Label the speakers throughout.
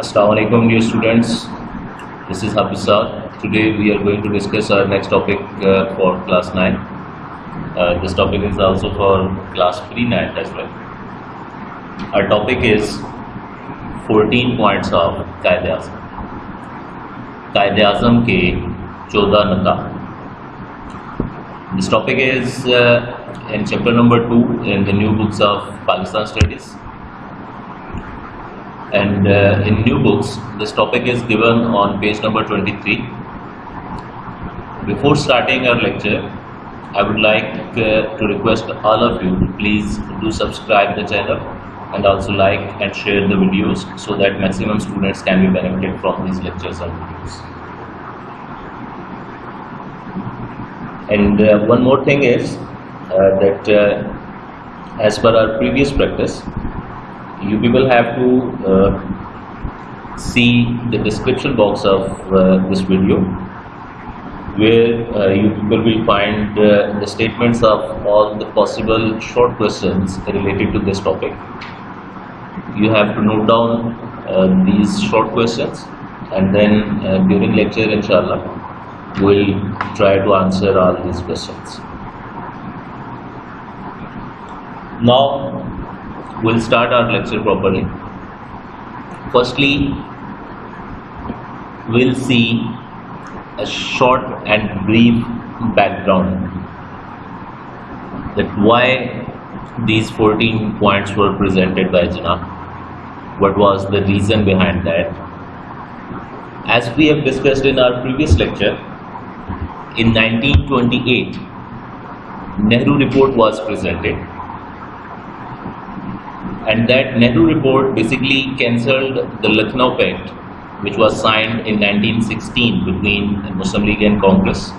Speaker 1: Assalamu alaikum dear students, this is Hafizad. Today we are going to discuss our next topic for class 9. This topic is also for class pre-9 as well. Our topic is 14 points of Qaid-e-Azam. Qaid-e-Azam ke 14 नकात. This topic is in chapter number 2 in the new books of Pakistan Studies. And in new books, this topic is given on page number 23. Before starting our lecture, I would like to request all of you to please do subscribe the channel and also like and share the videos so that maximum students can be benefited from these lectures and videos. And one more thing is that as per our previous practice, you people have to see the description box of this video, where you people will find the statements of all the possible short questions related to this topic. You have to note down these short questions, and then during lecture inshallah we'll try to answer all these questions. Now we'll start our lecture properly. Firstly, we'll see a short and brief background that why these 14 points were presented by Jinnah. What was the reason behind that? As we have discussed in our previous lecture, in 1928, Nehru report was presented. And that Nehru report basically cancelled the Lucknow Pact, which was signed in 1916 between Muslim League and Congress.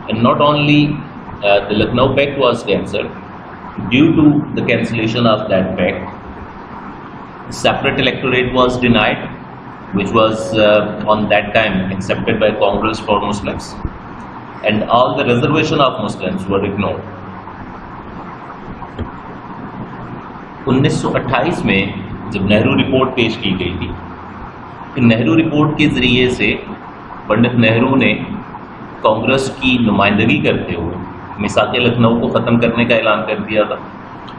Speaker 1: And not only the Lucknow Pact was cancelled, due to the cancellation of that pact, separate electorate was denied, which was on that time accepted by Congress for Muslims, and all the reservation of Muslims were ignored. 1928 में जब Nehru report पेश की गई थी, Nehru report के ज़रिए से पंडित नेहरू ने कांग्रेस की नुमाइंदगी करते हुए मिसाक़ लखनऊ को ख़त्म करने का ऐलान कर दिया था,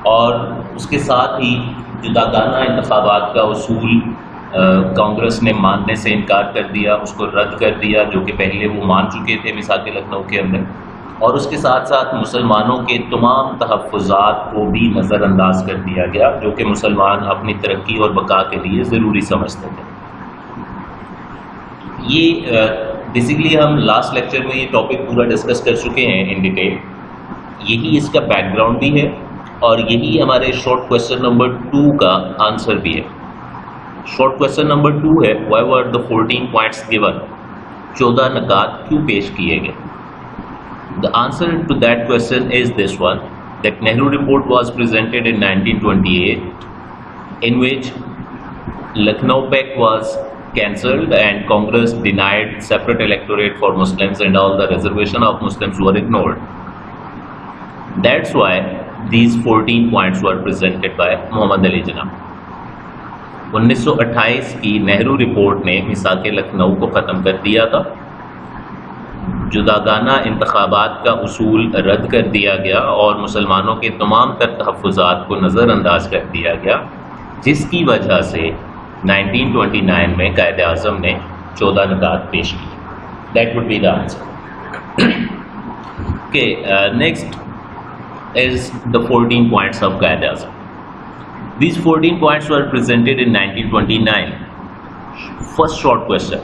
Speaker 1: और उसके साथ ही जुदागाना इंतखाबात का उसूल कांग्रेस ने मानने से इनकार कर दिया, उसको रद्द कर दिया, जो कि पहले वो मान चुके थे मिसाक़ लखनऊ के अंदर। और उसके साथ साथ मुसलमानों के तमाम तहफ़्फ़ुज़ात को भी नज़रअंदाज कर दिया गया, जो कि मुसलमान अपनी तरक्की और बका के लिए ज़रूरी समझते थे। ये बेसिकली हम लास्ट लेक्चर में ये टॉपिक पूरा डिस्कस कर चुके हैं इन डिटेल। यही इसका बैकग्राउंड भी है, और यही हमारे शॉर्ट क्वेश्चन नंबर 2 का आंसर भी है। शॉर्ट क्वेश्चन नंबर 2 है, why were the 14 points given, 14 नकात क्यों पेश किए गए। The answer to that question is this one, that Nehru report was presented in 1928, in which Lucknow Pact was cancelled and Congress denied separate electorate for Muslims, and all the reservation of Muslims were ignored. That's why these 14 points were presented by Muhammad Ali Jinnah. 1928 की Nehru report ने मिसाक़ लखनऊ को ख़त्म कर दिया था, जुदागाना इंतखाबात का उसूल रद्द कर दिया गया, और मुसलमानों के तमाम तर तहफ़्फ़ुज़ात को नज़रअंदाज कर दिया गया, जिसकी वजह से 1929 में क़ायद-ए-आज़म ने 14 नकात पेश की। That would be the answer. Okay, next is the 14 points of Quaid-e-Azam. These 14 points were presented in 1929. First short question,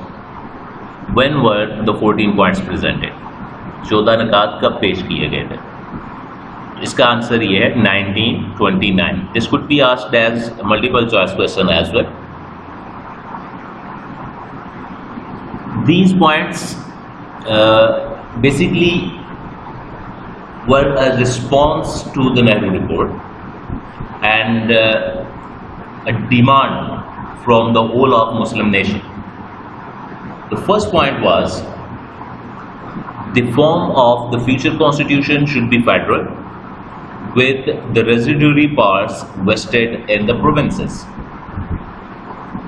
Speaker 1: when were the 14 points presented? 14 नकात कब पेश किए गए थे? इसका आंसर ये है 1929. This could be asked as a multiple choice question as well. These points basically were a response to the Nehru report and a demand from the whole of Muslim nation. The first point was the form of the future constitution should be federal, with the residuary powers vested in the provinces.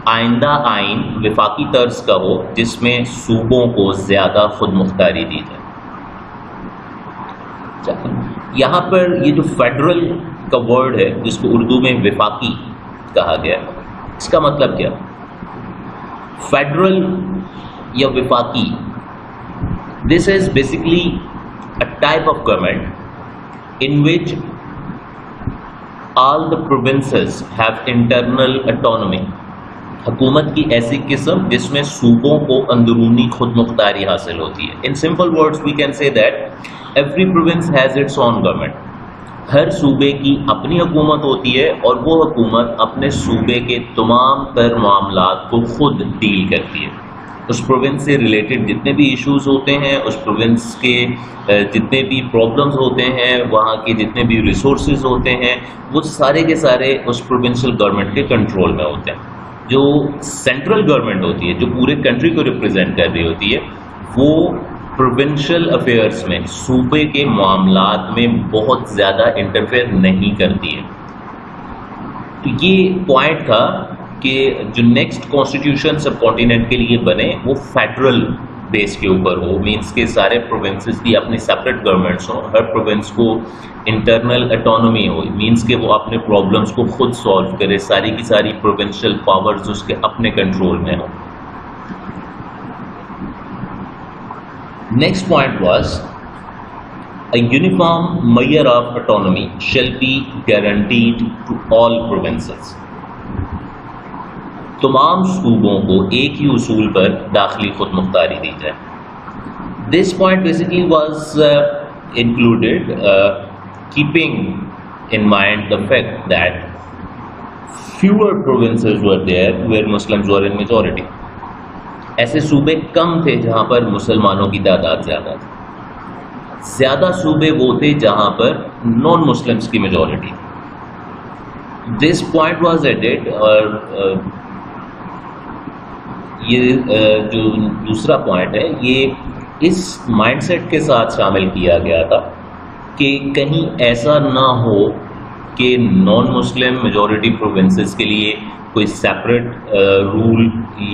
Speaker 1: आइंदा आइन विफाकी तर्ज का हो जिसमें सूबों को ज़्यादा खुद मुख्तारी दी जाए। यहाँ पर ये जो फेडरल का वर्ड है जिसको उर्दू में विफाकी कहा गया है, इसका मतलब क्या? फेडरल या विफाकी, this is basically a type of government in which all the provinces have internal autonomy. हुकूमत की ऐसी किस्म जिसमें सूबों को अंदरूनी खुद मुख्तारी हासिल होती है। In simple words we can say that every province has its own government. हर सूबे की अपनी हुकूमत होती है और वो हुकूमत अपने सूबे के तमाम तर मामलात को खुद डील करती है। उस प्रोविंस से रिलेटेड जितने भी इश्यूज़ होते हैं, उस प्रोविंस के जितने भी प्रॉब्लम्स होते हैं, वहाँ के जितने भी रिसोर्सेज होते हैं, वो सारे के सारे उस प्रोविंशियल गवर्नमेंट के कंट्रोल में होते हैं। जो सेंट्रल गवर्नमेंट होती है, जो पूरे कंट्री को रिप्रेजेंट कर रही होती है, वो प्रोविंशियल अफेयर्स में, सूबे के मामलात में बहुत ज़्यादा इंटरफेयर नहीं करती है। तो ये पॉइंट था कि जो नेक्स्ट कॉन्स्टिट्यूशन सब कॉन्टिनेंट के लिए बने वो फेडरल बेस के ऊपर हो, मींस के सारे प्रोविंसेस की अपनी सेपरेट गवर्नमेंट्स हों, हर प्रोविंस को इंटरनल ऑटोनॉमी हो, मींस के वो अपने प्रॉब्लम्स को खुद सॉल्व करे, सारी की सारी प्रोविंशियल पावर्स उसके अपने कंट्रोल में हो। Next point was a uniform measure of autonomy shall be guaranteed to all provinces. तमाम सूबों को एक ही उसूल पर दाखिली खुद मुख्तारी दी जाए। This point basically was included keeping in mind the fact that fewer provinces were there where Muslims were in majority. ऐसे सूबे कम थे जहाँ पर मुसलमानों की तादाद ज़्यादा थी। ज़्यादा सूबे वो थे जहाँ पर नॉन मुस्लिम्स की majority. This point was added, और ये जो दूसरा पॉइंट है ये इस माइंडसेट के साथ शामिल किया गया था कि कहीं ऐसा ना हो कि नॉन मुस्लिम मेजॉरिटी प्रोविंसेस के लिए कोई सेपरेट रूल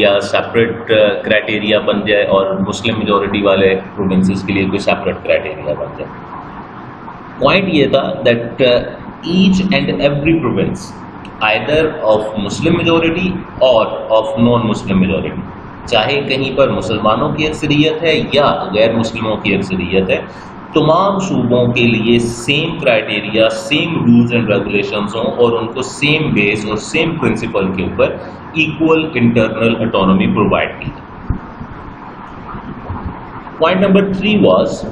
Speaker 1: या सेपरेट क्राइटेरिया बन जाए और मुस्लिम मेजॉरिटी वाले प्रोविंसेस के लिए कोई सेपरेट क्राइटेरिया बन जाए। पॉइंट ये था that each and every province either of Muslim majority और ऑफ नॉन मुस्लिम मेजॉरिटी, चाहे कहीं पर मुसलमानों की अक्सरियत है या गैर मुस्लिमों की अक्सरियत है, तमाम सूबों के लिए same criteria, same rules and regulations हों और उनको सेम बेस और सेम प्रिंसिपल के ऊपर इक्वल इंटरनल ऑटोनॉमी प्रोवाइड की। Point number 3 was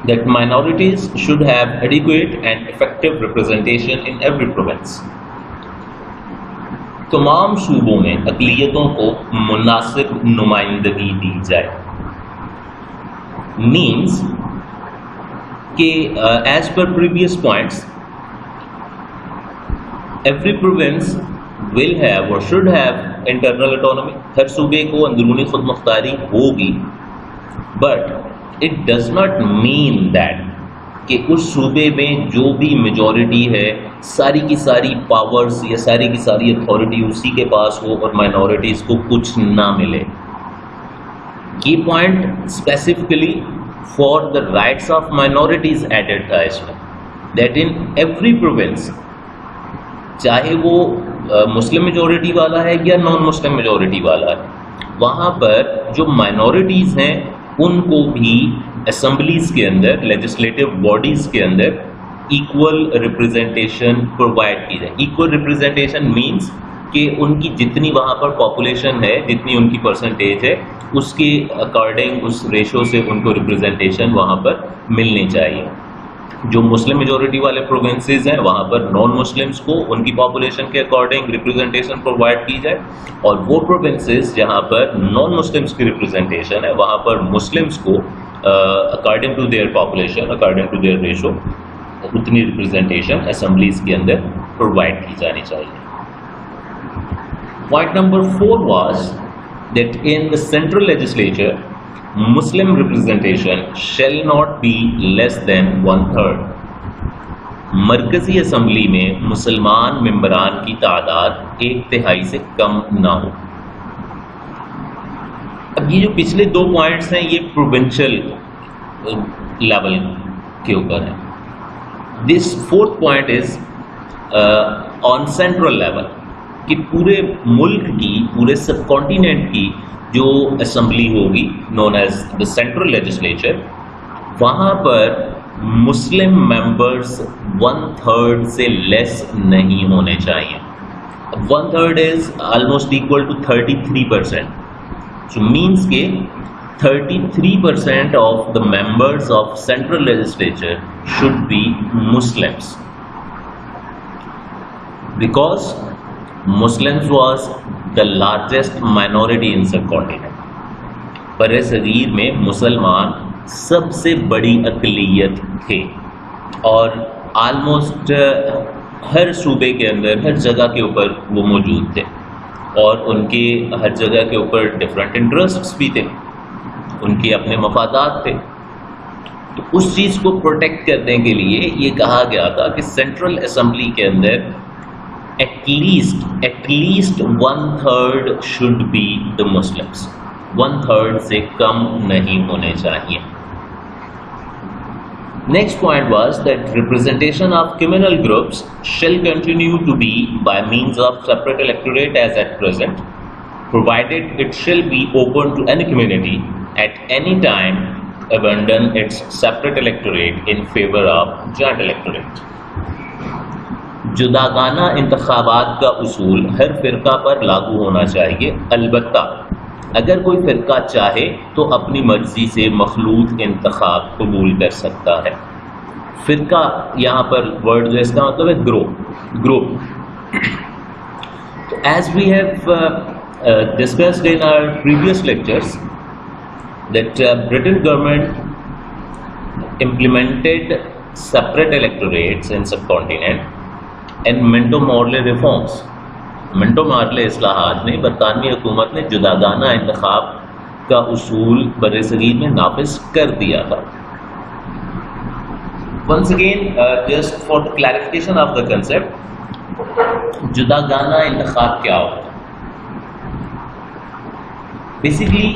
Speaker 1: that minorities should have adequate and effective representation in every province. तमाम सूबों में अक़लियतों को मुनासिब नुमाइंदगी दी जाए। मीन्स कि as per previous points, every province will have or should have internal autonomy. हर सूबे को अंदरूनी खुद मुख्तारी होगी, but it does not mean that कि उस सूबे में जो भी मेजॉरिटी है सारी की सारी पावर्स या सारी की सारी अथॉरिटी उसी के पास हो और माइनॉरिटीज़ को कुछ ना मिले। ये point specifically for the rights of minorities added था इसमें, दैट इन एवरी प्रोविंस, चाहे वो मुस्लिम मेजॉरिटी वाला है या नॉन मुस्लिम मेजॉरिटी वाला है, वहाँ पर जो माइनॉरिटीज़ हैं उनको भी असेंबलीज़ के अंदर, लेजिस्लेटिव बॉडीज़ के अंदर इक्वल रिप्रेजेंटेशन प्रोवाइड की जाए। इक्वल रिप्रेजेंटेशन मीन्स कि उनकी जितनी वहाँ पर पॉपुलेशन है, जितनी उनकी परसेंटेज है, उसके अकॉर्डिंग उस रेशो से उनको रिप्रेजेंटेशन वहाँ पर मिलनी चाहिए। जो मुस्लिम मेजॉरिटी वाले प्रोविंसेस हैं वहाँ पर नॉन मुस्लिम्स को उनकी पॉपुलेशन के अकॉर्डिंग रिप्रेजेंटेशन प्रोवाइड की जाए, और वो प्रोविंसेस जहाँ पर नॉन मुस्लिम्स की रिप्रेजेंटेशन है वहाँ पर मुस्लिम्स को according to their population, according to their ratio, उतनी रिप्रेजेंटेशन असेंबलीज़ के अंदर प्रोवाइड की जानी चाहिए। Point number 4 was that in the central legislature, Muslim representation shall not be less than 1/3. मरकजी असम्बली में मुसलमान मेंबरान की तादाद 1/3 से कम ना हो। अब ये जो पिछले 2 पॉइंट्स हैं ये प्रोविंशियल लेवल के ऊपर है। This 4th point is on central level कि पूरे मुल्क की, पूरे सब कॉन्टिनेंट की जो असम्बली होगी known as the central legislature, वहाँ पर मुस्लिम मेंबर्स 1/3 से लेस नहीं होने चाहिए। 1/3 is almost equal to 33%, so means के 33% of the members of central legislature should be Muslims, because Muslims was the largest minority in subcontinent। बरे सगीर में मुसलमान सबसे बड़ी अक़लियत थे और आलमोस्ट हर सूबे के अंदर, हर जगह के ऊपर वो मौजूद थे और उनके हर जगह के ऊपर डिफरेंट इंटरेस्ट्स भी थे, उनके अपने मफादात थे। तो उस चीज़ को प्रोटेक्ट करने के लिए ये कहा गया था कि सेंट्रल असम्बली के अंदर at least 1/3 should be the Muslims, 1/3 से कम नहीं होने चाहिए। Next point was that representation of communal groups shall continue to be by means of separate electorate as at present, provided it shall be open to any community at any time abandon its separate electorate in favor of joint electorate। जुदागाना इंतखाबात का उसूल हर फ़िरका पर लागू होना चाहिए, अलबत्ता अगर कोई फ़िरका चाहे तो अपनी मर्जी से मखलूत इंतखाब कबूल कर सकता है। फ़िरका यहाँ पर वर्ड जो इसका मतलब है ग्रुप। तो as we have discussed in our previous lectures that Britain government implemented separate electorates in subcontinent and Minto-Morley reforms। Minto Morley इस्लाहात ने बरतानवी हुकूमत ने जुदागाना इंतखाब का उसूल बर्रे-सगीर में नाफिज कर दिया था। Once again, just for the clarification of the concept, जुदागाना इंतखाब क्या होता है? Basically,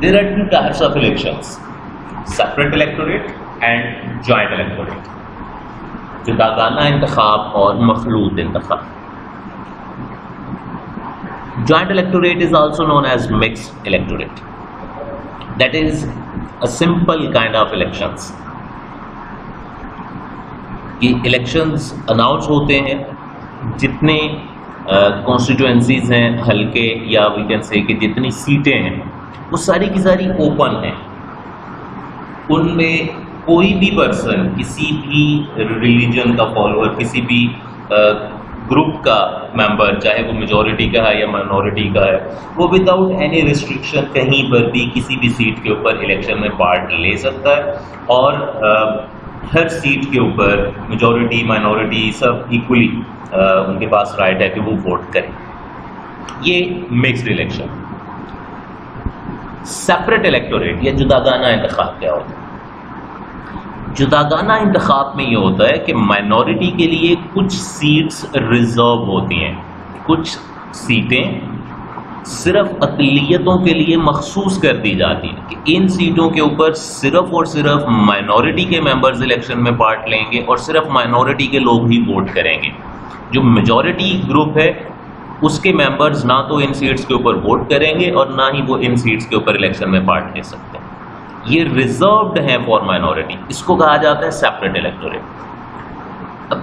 Speaker 1: there are 2 types of elections: separate electorate and joint electorate। जुदागाना इंतखाब और मखलूत इंतखाब। Joint electorate is also known as mixed electorate। That is a simple kind of elections। ये elections announce होते हैं, जितने constituencies हैं हल्के या वी कैन से कि जितनी सीटें हैं वो सारी की सारी ओपन हैं। उनमें कोई भी पर्सन, किसी भी रिलीजन का फॉलोअर, किसी भी ग्रुप का मेंबर, चाहे वो मेजॉरिटी का है या माइनॉरिटी का है, वो विदाउट एनी रिस्ट्रिक्शन कहीं पर भी किसी भी सीट के ऊपर इलेक्शन में पार्ट ले सकता है और हर सीट के ऊपर मेजॉरिटी माइनॉरिटी सब इक्वली उनके पास राइट है कि वो वोट करें। ये मिक्स्ड इलेक्शन। सेपरेट इलेक्टोरेट या जुदागाना इंतखाब क्या होता है? जुदागाना इंतखाब में ये होता है कि माइनॉरिटी के लिए कुछ सीट्स रिजर्व होती हैं, कुछ सीटें सिर्फ अक़लियतों के लिए मखसूस कर दी जाती हैं कि इन सीटों के ऊपर सिर्फ और सिर्फ माइनॉरिटी के मेंबर्स इलेक्शन में पार्ट लेंगे और सिर्फ माइनॉरिटी के लोग ही वोट करेंगे। जो मेजॉरिटी ग्रुप है उसके मेंबर्स ना तो इन सीट्स के ऊपर वोट करेंगे और ना ही वो इन सीट्स के ऊपर इलेक्शन में पार्ट ले सकते हैं। ये रिजर्व्ड है फॉर माइनॉरिटी, इसको कहा जाता है सेपरेट इलेक्टोरेट। अब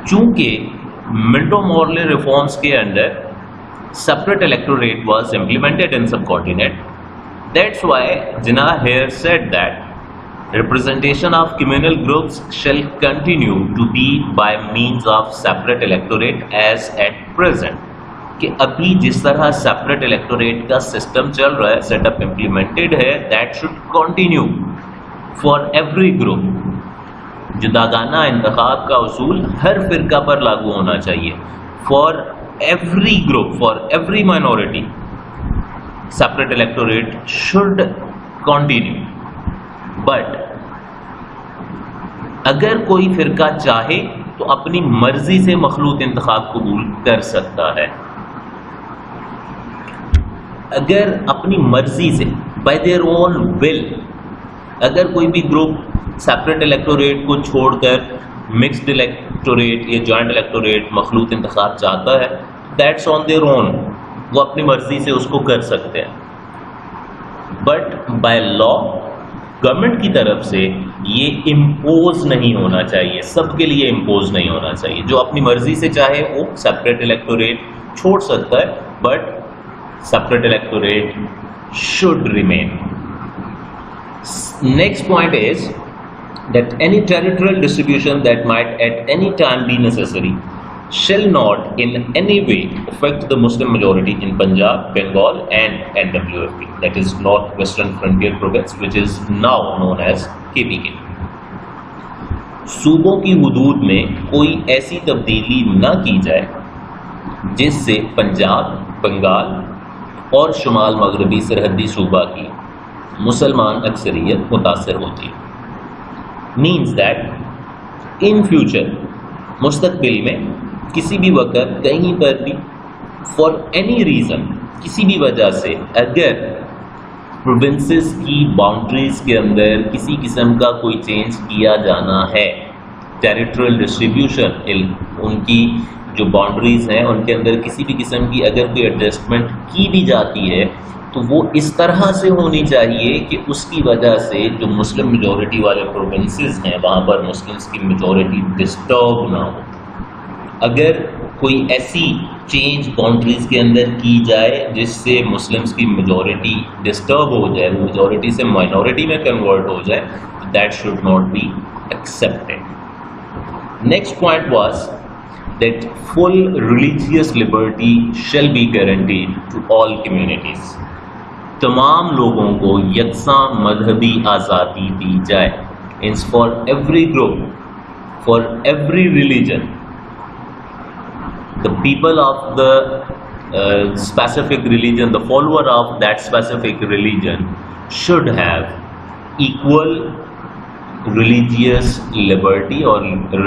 Speaker 1: चूंकि मिंटो-मॉर्ले रिफॉर्म्स के under separate electorate was implemented in subcontinent, that's why Jinnah here said that representation of communal groups shall continue to be by means of separate electorate as at present। कि अभी जिस तरह separate electorate का system चल रहा है, setup implemented है, that should continue for every group. जुदागाना इंतखाब का उसूल हर फिरका पर लागू होना चाहिए। For every group, for every minority, separate electorate should continue, but अगर कोई फिरका चाहे तो अपनी मर्जी से मखलूत इंतखाब कबूल कर सकता है। अगर अपनी मर्जी से बाय देयर ओन विल अगर कोई भी ग्रुप सेपरेट इलेक्टोरेट को छोड़कर मिक्स्ड इलेक्टोरेट या जॉइंट इलेक्टोरेट मखलूत इंतखाब चाहता है, दैट्स ऑन देयर ओन, वो अपनी मर्जी से उसको कर सकते हैं। बट बाय लॉ गवर्नमेंट की तरफ से ये इम्पोज नहीं होना चाहिए, सबके लिए इम्पोज नहीं होना चाहिए। जो अपनी मर्जी से चाहे वो सेपरेट इलेक्टोरेट छोड़ सकता है, but separate electorate should remain. Next point is that any territorial distribution that might at any time be necessary shall not in any way affect the Muslim majority in Punjab, Bengal and NWFP, that is North Western Frontier Province, which is now known as KPK. सूबों की हुदूद में कोई ऐसी तब्दीली न की जाए जिससे पंजाब, बंगाल और शुमाल मगरबी सरहदी सूबा की मुसलमान अक्सरियत मुतासर होती है। मीन्स दैट इन फ्यूचर मुस्तकबिल में किसी भी वक्त कहीं पर भी फॉर एनी रीज़न किसी भी वजह से अगर प्रोविंसेस की बाउंड्रीज़ के अंदर किसी किस्म का कोई चेंज किया जाना है, टेरिटोरियल डिस्ट्रीब्यूशन उनकी जो बाउंड्रीज़ हैं उनके अंदर किसी भी किस्म की अगर कोई एडजस्टमेंट की भी जाती है तो वो इस तरह से होनी चाहिए कि उसकी वजह से जो मुस्लिम मेजॉरिटी वाले प्रोविंसेस हैं वहाँ पर मुस्लिम्स की मेजॉरिटी डिस्टर्ब ना हो। अगर कोई ऐसी चेंज बाउंड्रीज़ के अंदर की जाए जिससे मुस्लिम्स की मेजॉरिटी डिस्टर्ब हो जाए, मेजॉरिटी से माइनॉरिटी में कन्वर्ट हो जाए, that should not be accepted. Next point was that full religious liberty shall be guaranteed to all communities. तमाम लोगों को यकसां मजहबी आज़ादी दी जाए। It's for every group, for every religion. The people of the specific religion, the follower of that specific religion should have equal religious liberty or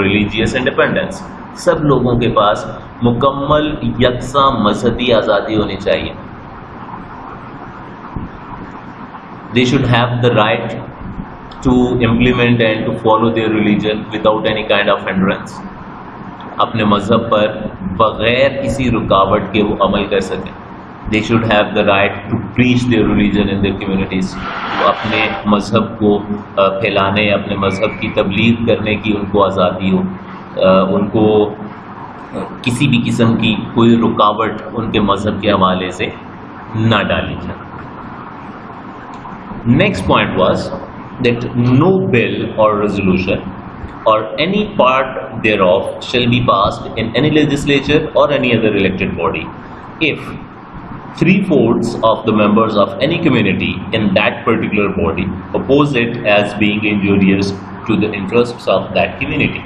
Speaker 1: religious independence. सब लोगों के पास मुकम्मल यकसां मजहबी आज़ादी होनी चाहिए। They should have the right to implement and to follow their religion without any kind of hindrance. अपने मज़हब पर बग़ैर किसी रुकावट के वो अमल कर सकें। They should have the right to preach their religion in their communities. वो अपने मज़हब को फैलाने, अपने मज़हब की तबलीग करने की उनको आज़ादी हो। उनको किसी भी किस्म की कोई रुकावट उनके मज़हब के हवाले से ना डाली जाए। Next point was that no bill और रेजोल्यूशन और any part thereof shall be passed in any legislature or any other elected body if 3/4 of the members of any community in that particular body oppose it as being injurious to the interests of that community.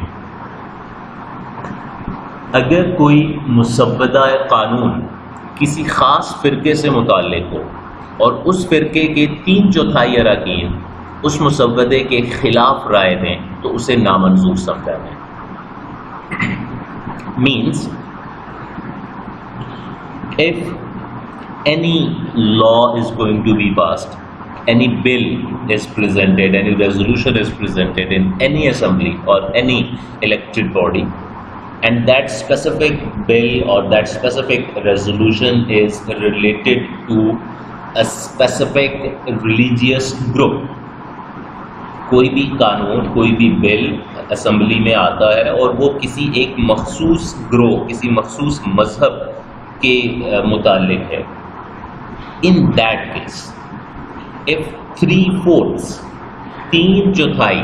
Speaker 1: अगर कोई मुसव्वदा कानून किसी ख़ास फ़िरके से मुताल्लिक़ हो और उस फ़िरके के 3/4 अरकान उस मुसव्वदे के ख़िलाफ़ राय दें तो उसे नामंजूर समझा जाए। Means if any law is going to be passed, any bill is presented, any resolution is presented in any assembly or any elected body, and that specific bill or that specific resolution is related to a specific religious group. कोई भी कानून, कोई भी bill assembly में आता है और वो किसी एक मखसूस ग्रोह, किसी मखसूस मजहब के मुताल्लिक है, इन that case if 3/4 3/4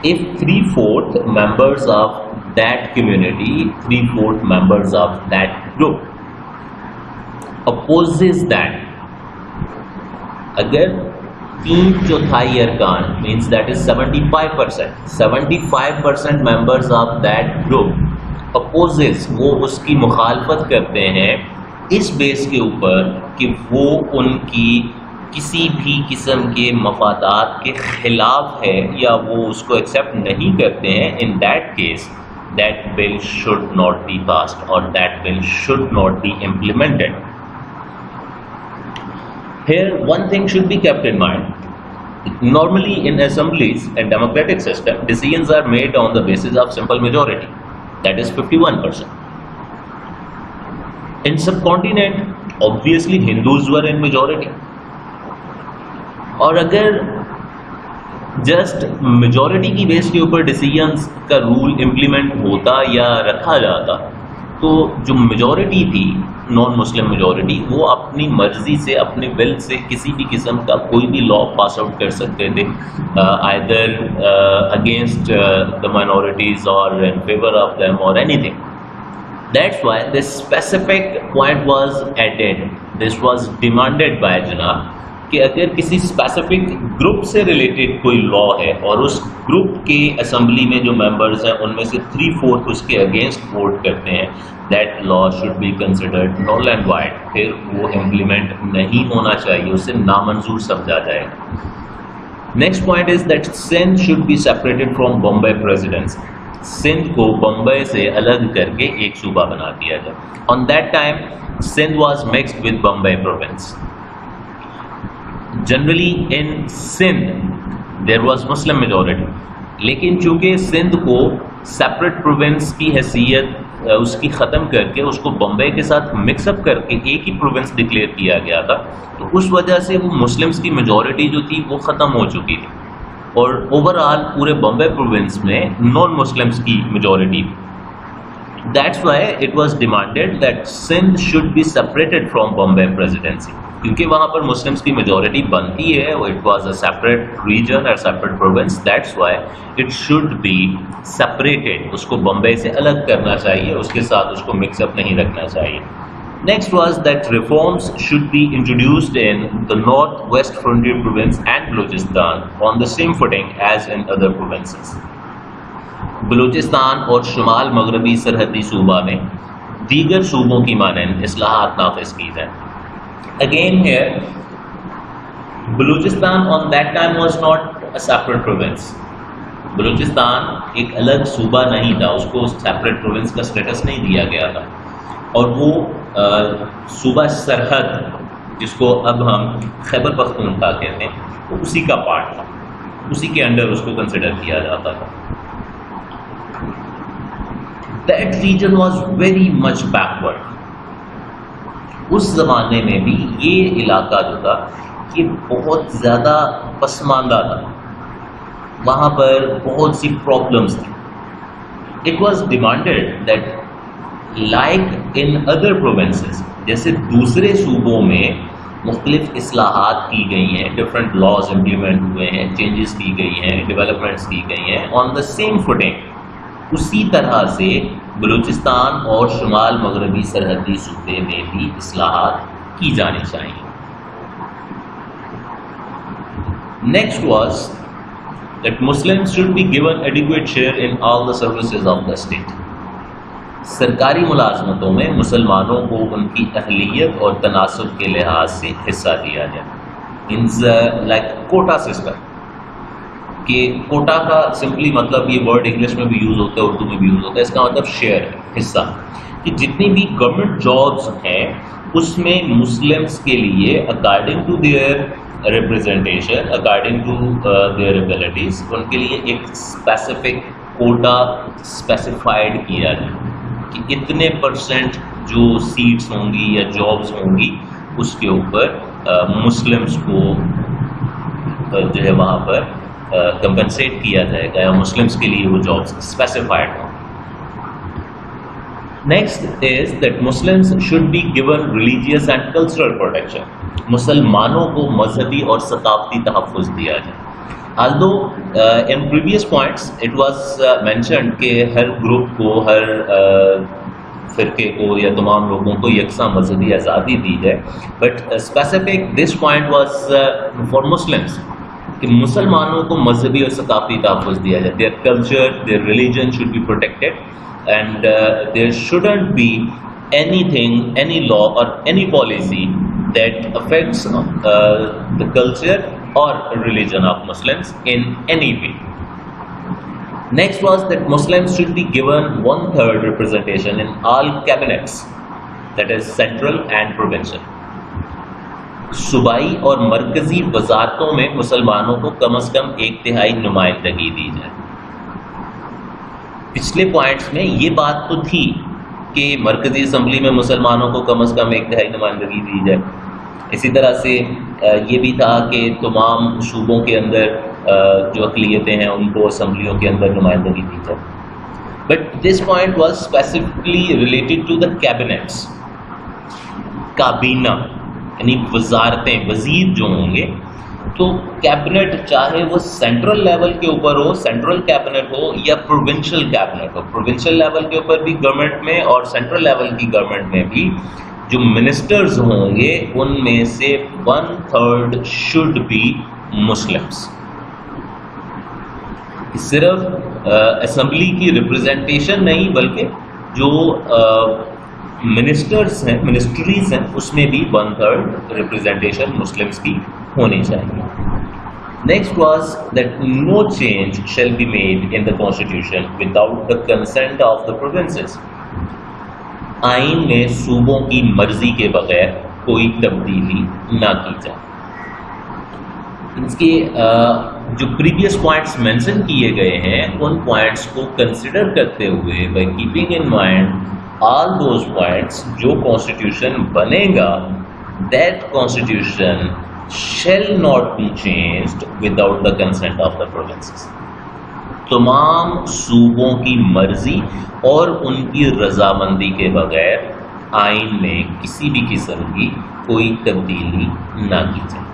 Speaker 1: if 3/4 members of that community, 3/4 members of that group opposes that, अगर 3/4 अरकान means that is 75% members of that group opposes, वो उसकी मुखालफत करते हैं इस बेस के ऊपर कि वो उनकी किसी भी किस्म के मफादात के खिलाफ है या वो उसको एक्सेप्ट नहीं करते हैं, in that case that bill should not be passed और that bill should not be implemented. Here one thing should be kept in mind. Normally in assemblies and democratic system, decisions are made on the basis of simple majority, that is 51%. In subcontinent, obviously Hindus were in majority. और अगर just majority की base के ऊपर decisions का rule implement होता या रखा जाता, तो जो मेजॉरिटी थी, नॉन मुस्लिम मेजॉरिटी, वो अपनी मर्जी से, अपने विल से किसी भी किस्म का कोई भी लॉ पास आउट कर सकते थे, आइदर अगेंस्ट द माइनॉरिटीज और इन फेवर ऑफ देम और anything. That's why this specific point was added. This was demanded by जनाब कि अगर किसी स्पेसिफिक ग्रुप से रिलेटेड कोई लॉ है और उस ग्रुप के असेंबली में जो मेंबर्स हैं उनमें से 3/4 उसके अगेंस्ट वोट करते हैं, that law should be considered null and void. फिर वो इम्प्लीमेंट नहीं होना चाहिए, उसे नामंजूर समझा जाएगा. Next point is that Sindh should be separated from Bombay presidency. Sindh को बम्बई से अलग करके एक सूबा बना दिया जाए. On that time Sindh was mixed with Bambai province. Generally in Sindh there was Muslim majority, लेकिन चूंकि सिंध को सेपरेट प्रोविंस की हैसियत उसकी ख़त्म करके उसको बम्बई के साथ मिक्सअप करके एक ही प्रोविंस डिक्लेयर किया गया था, तो उस वजह से वो मुस्लिम्स की मेजॉरिटी जो थी वो ख़त्म हो चुकी थी और ओवरऑल पूरे बम्बई प्रोविंस में नॉन मुस्लिम्स की मेजॉरिटी थी. That's why it was demanded that Sindh should be separated from Bombay presidency, क्योंकि वहाँ पर मुस्लिम्स की मेजॉरिटी बनती है. It was a separate region और separate province. That's why it should be separated. उसको बम्बई से अलग करना चाहिए, उसके साथ उसको मिक्सअप नहीं रखना चाहिए. Next was that reforms should be introduced in the north west frontier province and Balochistan on the same footing as in other provinces. Balochistan और शुमाल मगरबी सरहदी सूबा में दीगर सूबों की मानंद इस्लाहात नाफिज की जाए. Again here, Balochistan on that time was not a separate province. Balochistan एक अलग सूबा नहीं था, उसको सेपरेट प्रोविंस का स्टेटस नहीं दिया गया था और वो सूबा सरहद जिसको अब हम खैबर पख्तूनख्वा कहते हैं, वो उसी का पार्ट था, उसी के अंडर उसको कंसिडर किया जाता था. That region was very much backward. उस ज़माने में भी ये इलाका जो था ये बहुत ज़्यादा पसमानदा था, वहाँ पर बहुत सी प्रॉब्लम्स थी. It was demanded that like in other provinces, जैसे दूसरे सूबों में मुख्तलिफ इस्लाहात की गई हैं, डिफरेंट लॉज इम्प्लीमेंट हुए हैं, चेंजेस की गई हैं, डेवलपमेंट्स की गई हैं, ऑन द सेम फुटिंग, उसी तरह से बलूचिस्तान और शुमाल मगरबी सरहदी सूबे में भी इस्लाहात की जानी चाहिए. Next was that Muslims should be given adequate share in all the services of the state. सरकारी मुलाजमतों में मुसलमानों को उनकी अहलियत और तनासब के लिहाज से हिस्सा दिया जाए. इन लाइक कोटा सिस्टम, कि कोटा का सिंपली मतलब, ये वर्ड इंग्लिश में भी यूज़ होता है, उर्दू में भी यूज़ होता है, इसका मतलब शेयर, हिस्सा, कि जितनी भी गवर्नमेंट जॉब्स हैं उसमें मुस्लिम्स के लिए according to their representation, according to their abilities, उनके लिए एक स्पेसिफिक कोटा स्पेसिफाइड किया जाए कि इतने परसेंट जो सीट्स होंगी या जॉब्स होंगी उसके ऊपर मुस्लिम्स को जो है वहाँ पर कंपनसेट किया जाएगा या मुस्लिम्स के लिए वो जॉब्स स्पेसिफाइड हों. Next is that Muslims should be given religious and cultural protection. मुसलमानों को मजहबी और सकाफती तहफ़्फ़ुज़ दिया जाए. although in previous points it was mentioned कि हर ग्रुप को, हर फ़िरके को या तमाम लोगों को यकसा मजहबी आज़ादी दी जाए, but specific this point was for Muslims कि मुसलमानों को मजहबी और सकाफी तहफ़्फ़ुज़ दिया जाए. Their culture, their religion should be protected and there shouldn't be anything, any law or any policy that affects the culture or religion of Muslims in any way. Next was that Muslims should be given 1/3 representation in all cabinets, that is central and provincial. सूबाई और मरकजी वजारतों में मुसलमानों को कम से कम 1/3 नुमाइंदगी दी जाए। पिछले पॉइंट्स में ये बात तो थी कि मरकजी असम्बली में मुसलमानों को कम से कम 1/3 नुमाइंदगी दी जाए। इसी तरह से ये भी था कि तमाम सूबों के अंदर जो अक़लियतें हैं उनको असम्बलियों के अंदर नुमाइंदगी दी जाए। But this point was specifically related to the cabinets, काबीना यानी वजारतें, वजीर जो होंगे। तो कैबिनेट चाहे वो सेंट्रल लेवल के ऊपर हो, सेंट्रल कैबिनेट हो, या प्रोविंशियल कैबिनेट हो, प्रोविंशियल लेवल के ऊपर भी गवर्नमेंट में और सेंट्रल लेवल की गवर्नमेंट में भी जो मिनिस्टर्स होंगे उनमें से 1/3 शुड बी मुस्लिम्स। सिर्फ असेंबली की रिप्रेजेंटेशन नहीं बल्कि जो मिनिस्टर्स हैं, मिनिस्ट्रीज हैं, उसमें भी 1/3 रिप्रेजेंटेशन मुस्लिम्स की होनी चाहिए। Next was that no change shall be made in the constitution without the consent of the provinces. आइन में सूबों की मर्जी के बगैर कोई तब्दीली ना की जाए। इसके जो प्रीवियस पॉइंट्स मेंशन किए गए हैं उन पॉइंट्स को कंसिडर करते हुए, by keeping in mind all those points, जो कॉन्स्टिट्यूशन बनेगा that constitution shall not be changed without the consent of the provinces. तमाम सूबों की मर्जी और उनकी रजामंदी के बगैर आइन में किसी भी किस्म की कोई तब्दीली ना की जाए।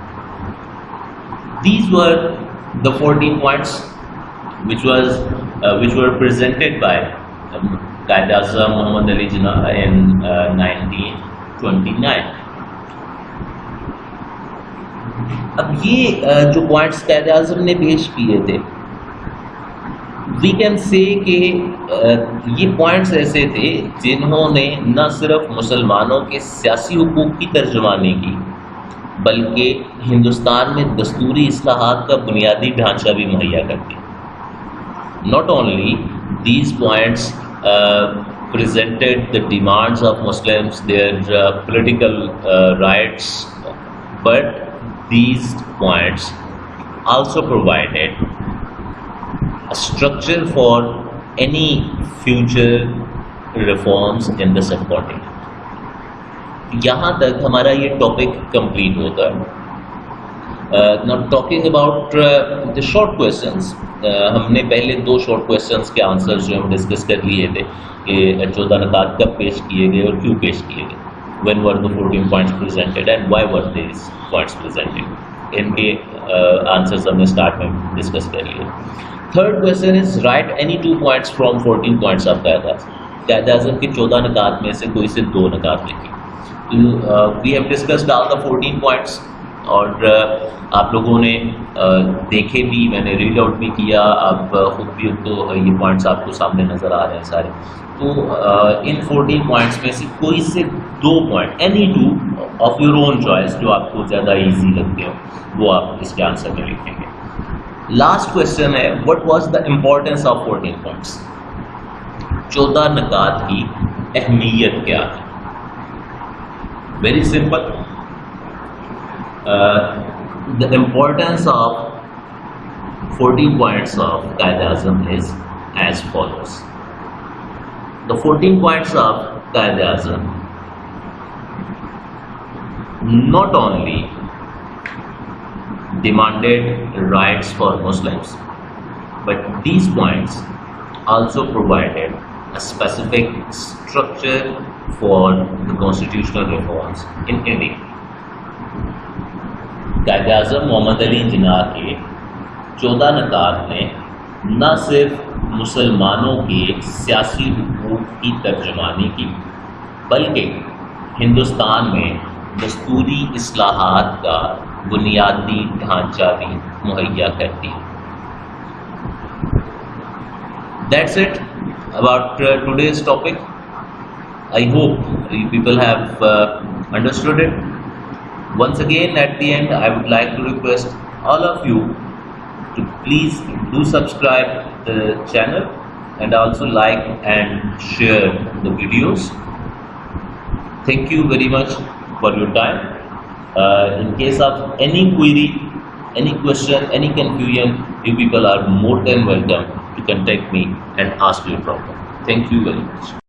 Speaker 1: These were the 14 points which were presented by Qaid-e-Azam Muhammad Ali Jinnah in 1929. अब ये जो पॉइंट्स कायद-ए-आज़म ने पेश किए थे, वी कैन से कि ये पॉइंट्स ऐसे थे जिन्होंने न सिर्फ मुसलमानों के सियासी हुकूक की तर्जुमानी की बल्कि हिंदुस्तान में दस्तूरी इस्लाहात का बुनियादी ढांचा भी मुहैया कर दिया। Not only these points presented the demands of Muslims, their political rights, but these points also provided a structure for any future reforms in the subcontinent. यहाँ तक हमारा ये टॉपिक कंप्लीट होता है। Now talking about the short questions, हमने पहले 2 short questions के answers जो हम डिस्कस कर लिए थे कि 14 नकात कब पेश किए गए और क्यों पेश किए गए, when were the 14 points presented and why were these points presented, इनके आंसर्स हमने स्टार्ट में डिस्कस कर लिए। Third question is right any 2 points from 14 points of Quaid-e-Azam के 14 नकात में से कोई से 2 नकात लिखिए। We have discussed all the 14 points और आप लोगों ने देखे भी, मैंने रीड आउट भी किया, आप खुद भी तो ये पॉइंट्स आपको सामने नज़र आ रहे हैं सारे। तो इन 14 पॉइंट्स में से कोई से 2 point, any 2 of your own choice, जो आपको ज़्यादा इजी लगते हो वो आप इसके आंसर में लिखेंगे। लास्ट क्वेश्चन है, what was the importance of 14 points? 14 नकात की अहमियत क्या है? Very simple, the importance of 14 points of Qaid-e-Azam is as follows. The 14 points of Qaid-e-Azam not only demanded rights for Muslims, but these points also provided a specific structure for the constitutional reforms in India. Quaid-e-Azam Mohammad Ali Jinnah के 14 नकात ने न सिर्फ मुसलमानों के सियासी हुकूक की तर्जुमानी की बल्कि हिंदुस्तान में दस्तूरी इस्लाहात का बुनियादी ढांचा भी मुहैया कर दिया। That's it about today's topic. I hope you people have understood it. Once again, at the end, I would like to request all of you to please do subscribe the channel and also like and share the videos. Thank you very much for your time. In case of any query, any question, any confusion, you people are more than welcome to contact me and ask your problem. Thank you very much.